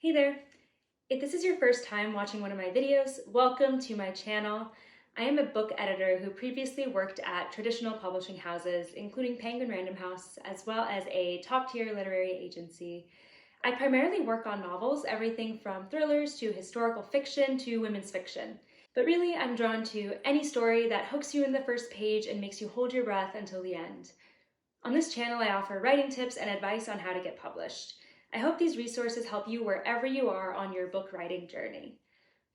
Hey there! If this is your first time watching one of my videos, welcome to my channel. I am a book editor who previously worked at traditional publishing houses, including Penguin Random House, as well as a top-tier literary agency. I primarily work on novels, everything from thrillers to historical fiction to women's fiction. But really, I'm drawn to any story that hooks you in the first page and makes you hold your breath until the end. On this channel, I offer writing tips and advice on how to get published. I hope these resources help you wherever you are on your book writing journey.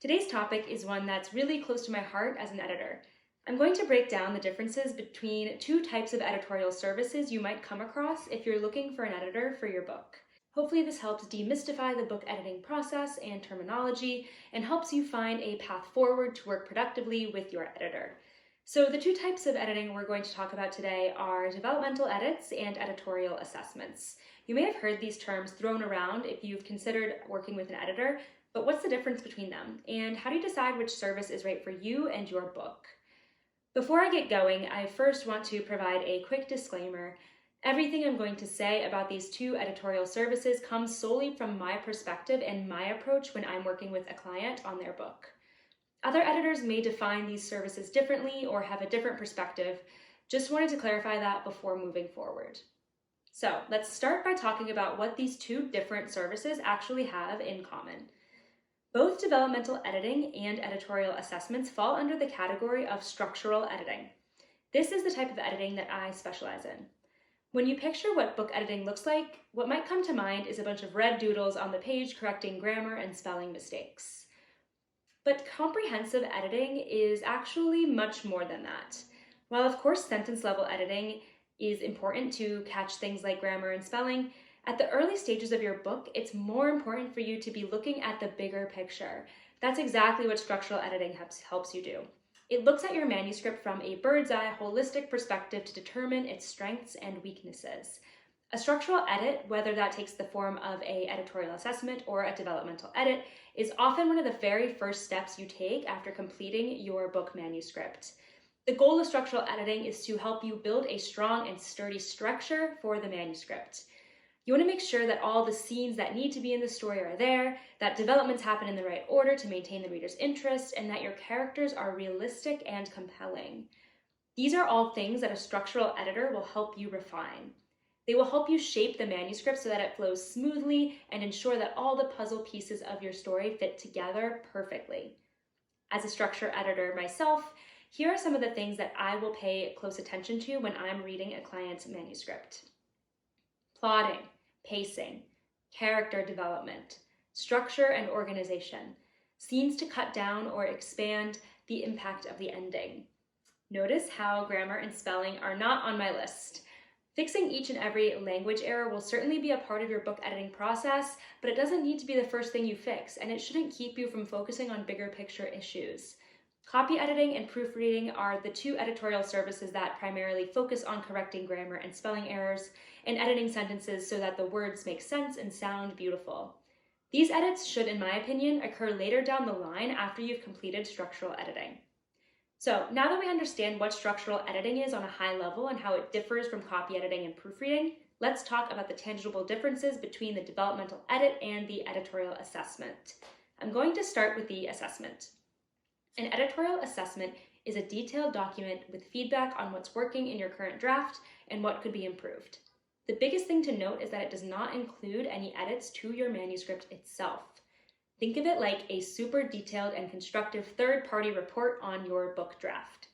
Today's topic is one that's really close to my heart as an editor. I'm going to break down the differences between two types of editorial services you might come across if you're looking for an editor for your book. Hopefully this helps demystify the book editing process and terminology and helps you find a path forward to work productively with your editor. So the two types of editing we're going to talk about today are developmental edits and editorial assessments. You may have heard these terms thrown around if you've considered working with an editor, but what's the difference between them? And how do you decide which service is right for you and your book? Before I get going, I first want to provide a quick disclaimer. Everything I'm going to say about these two editorial services comes solely from my perspective and my approach when I'm working with a client on their book. Other editors may define these services differently or have a different perspective. Just wanted to clarify that before moving forward. So let's start by talking about what these two different services actually have in common. Both developmental editing and editorial assessments fall under the category of structural editing. This is the type of editing that I specialize in. When you picture what book editing looks like, what might come to mind is a bunch of red doodles on the page correcting grammar and spelling mistakes. But comprehensive editing is actually much more than that. While of course sentence level editing is important to catch things like grammar and spelling, at the early stages of your book, it's more important for you to be looking at the bigger picture. That's exactly what structural editing helps you do. It looks at your manuscript from a bird's eye, holistic perspective to determine its strengths and weaknesses. A structural edit, whether that takes the form of an editorial assessment or a developmental edit, is often one of the very first steps you take after completing your book manuscript. The goal of structural editing is to help you build a strong and sturdy structure for the manuscript. You want to make sure that all the scenes that need to be in the story are there, that developments happen in the right order to maintain the reader's interest, and that your characters are realistic and compelling. These are all things that a structural editor will help you refine. They will help you shape the manuscript so that it flows smoothly and ensure that all the puzzle pieces of your story fit together perfectly. As a structure editor myself, here are some of the things that I will pay close attention to when I'm reading a client's manuscript. Plotting, pacing, character development, structure and organization, scenes to cut down or expand, the impact of the ending. Notice how grammar and spelling are not on my list. Fixing each and every language error will certainly be a part of your book editing process, but it doesn't need to be the first thing you fix, and it shouldn't keep you from focusing on bigger picture issues. Copy editing and proofreading are the two editorial services that primarily focus on correcting grammar and spelling errors and editing sentences so that the words make sense and sound beautiful. These edits should, in my opinion, occur later down the line after you've completed structural editing. So now that we understand what structural editing is on a high level and how it differs from copy editing and proofreading, let's talk about the tangible differences between the developmental edit and the editorial assessment. I'm going to start with the assessment. An editorial assessment is a detailed document with feedback on what's working in your current draft and what could be improved. The biggest thing to note is that it does not include any edits to your manuscript itself. Think of it like a super detailed and constructive third-party report on your book draft.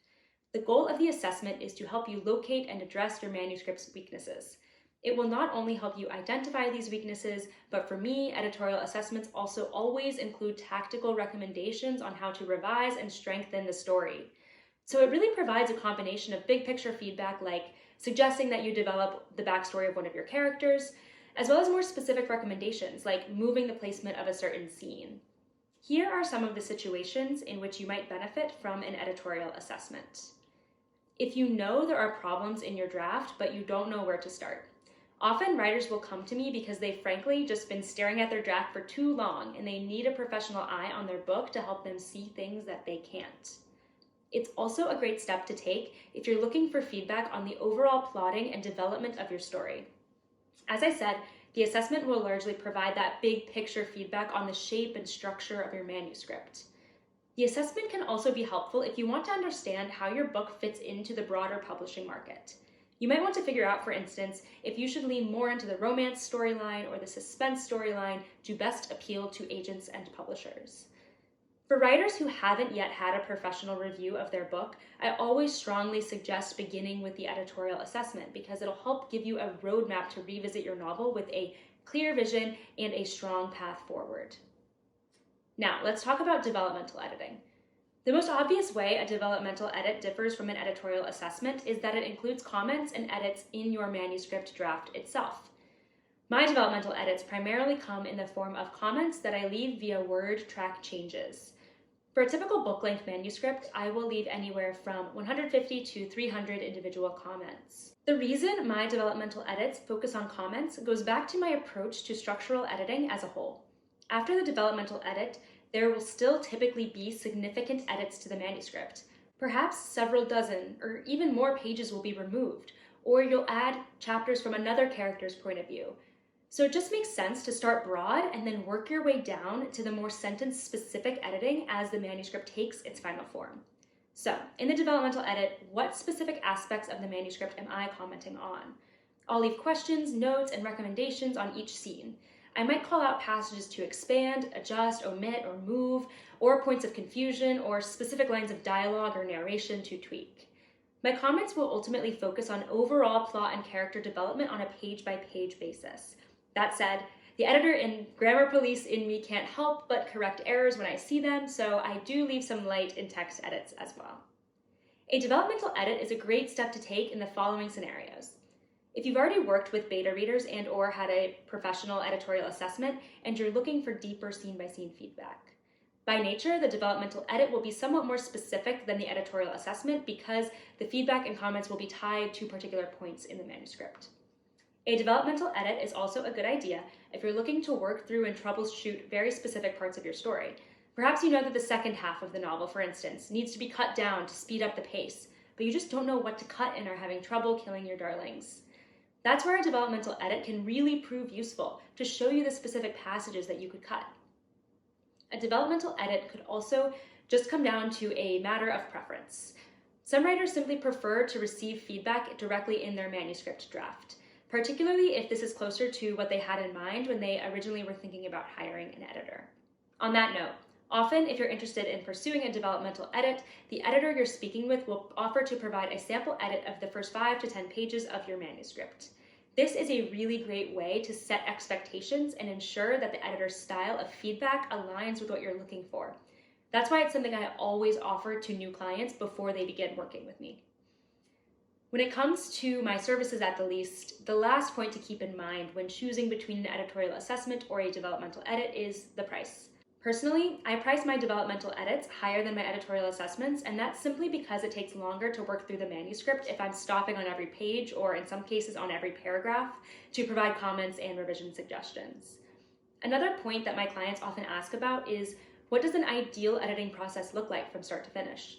The goal of the assessment is to help you locate and address your manuscript's weaknesses. It will not only help you identify these weaknesses, but for me, editorial assessments also always include tactical recommendations on how to revise and strengthen the story. So it really provides a combination of big picture feedback like suggesting that you develop the backstory of one of your characters, as well as more specific recommendations like moving the placement of a certain scene. Here are some of the situations in which you might benefit from an editorial assessment. If you know there are problems in your draft, but you don't know where to start. Often writers will come to me because they've frankly just been staring at their draft for too long and they need a professional eye on their book to help them see things that they can't. It's also a great step to take if you're looking for feedback on the overall plotting and development of your story. As I said, The assessment will largely provide that big picture feedback on the shape and structure of your manuscript. The assessment can also be helpful if you want to understand how your book fits into the broader publishing market. You might want to figure out, for instance, if you should lean more into the romance storyline or the suspense storyline to best appeal to agents and publishers. For writers who haven't yet had a professional review of their book, I always strongly suggest beginning with the editorial assessment because it'll help give you a roadmap to revisit your novel with a clear vision and a strong path forward. Now, let's talk about developmental editing. The most obvious way a developmental edit differs from an editorial assessment is that it includes comments and edits in your manuscript draft itself. My developmental edits primarily come in the form of comments that I leave via word track changes. For a typical book-length manuscript, I will leave anywhere from 150 to 300 individual comments. The reason my developmental edits focus on comments goes back to my approach to structural editing as a whole. After the developmental edit, there will still typically be significant edits to the manuscript. Perhaps several dozen or even more pages will be removed, or you'll add chapters from another character's point of view. So it just makes sense to start broad and then work your way down to the more sentence-specific editing as the manuscript takes its final form. So, in the developmental edit, what specific aspects of the manuscript am I commenting on? I'll leave questions, notes, and recommendations on each scene. I might call out passages to expand, adjust, omit, or move, or points of confusion, or specific lines of dialogue or narration to tweak. My comments will ultimately focus on overall plot and character development on a page-by-page basis. That said, the editor and grammar police in me can't help but correct errors when I see them, so I do leave some light in text edits as well. A developmental edit is a great step to take in the following scenarios. If you've already worked with beta readers and/or had a professional editorial assessment and you're looking for deeper scene-by-scene feedback. By nature, the developmental edit will be somewhat more specific than the editorial assessment because the feedback and comments will be tied to particular points in the manuscript. A developmental edit is also a good idea if you're looking to work through and troubleshoot very specific parts of your story. Perhaps you know that the second half of the novel, for instance, needs to be cut down to speed up the pace, but you just don't know what to cut and are having trouble killing your darlings. That's where a developmental edit can really prove useful to show you the specific passages that you could cut. A developmental edit could also just come down to a matter of preference. Some writers simply prefer to receive feedback directly in their manuscript draft, particularly if this is closer to what they had in mind when they originally were thinking about hiring an editor. On that note, often if you're interested in pursuing a developmental edit, the editor you're speaking with will offer to provide a sample edit of the first 5 to 10 pages of your manuscript. This is a really great way to set expectations and ensure that the editor's style of feedback aligns with what you're looking for. That's why it's something I always offer to new clients before they begin working with me. When it comes to my services at the least, the last point to keep in mind when choosing between an editorial assessment or a developmental edit is the price. Personally, I price my developmental edits higher than my editorial assessments, and that's simply because it takes longer to work through the manuscript if I'm stopping on every page, or in some cases on every paragraph, to provide comments and revision suggestions. Another point that my clients often ask about is, what does an ideal editing process look like from start to finish?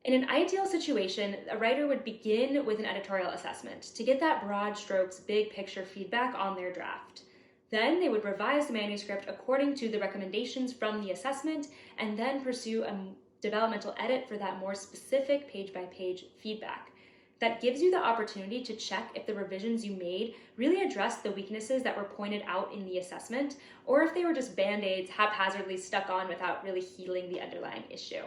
In an ideal situation, a writer would begin with an editorial assessment to get that broad strokes, big picture feedback on their draft. Then they would revise the manuscript according to the recommendations from the assessment and then pursue a developmental edit for that more specific page-by-page feedback. That gives you the opportunity to check if the revisions you made really address the weaknesses that were pointed out in the assessment, or if they were just band-aids haphazardly stuck on without really healing the underlying issue.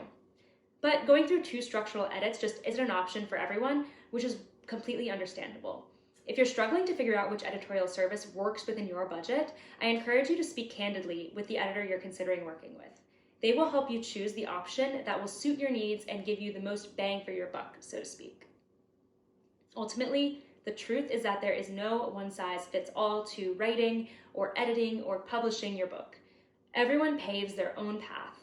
But going through 2 structural edits just isn't an option for everyone, which is completely understandable. If you're struggling to figure out which editorial service works within your budget, I encourage you to speak candidly with the editor you're considering working with. They will help you choose the option that will suit your needs and give you the most bang for your buck, so to speak. Ultimately, the truth is that there is no one-size-fits-all to writing or editing or publishing your book. Everyone paves their own path.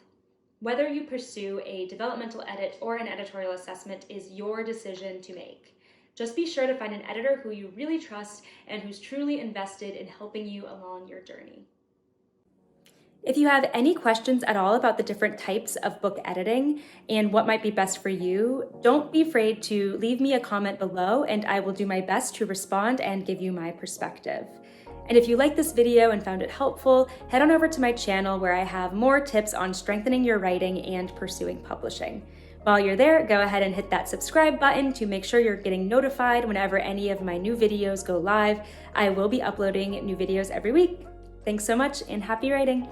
Whether you pursue a developmental edit or an editorial assessment is your decision to make. Just be sure to find an editor who you really trust and who's truly invested in helping you along your journey. If you have any questions at all about the different types of book editing and what might be best for you, don't be afraid to leave me a comment below and I will do my best to respond and give you my perspective. And if you liked this video and found it helpful, head on over to my channel where I have more tips on strengthening your writing and pursuing publishing. While you're there, go ahead and hit that subscribe button to make sure you're getting notified whenever any of my new videos go live. I will be uploading new videos every week. Thanks so much and happy writing!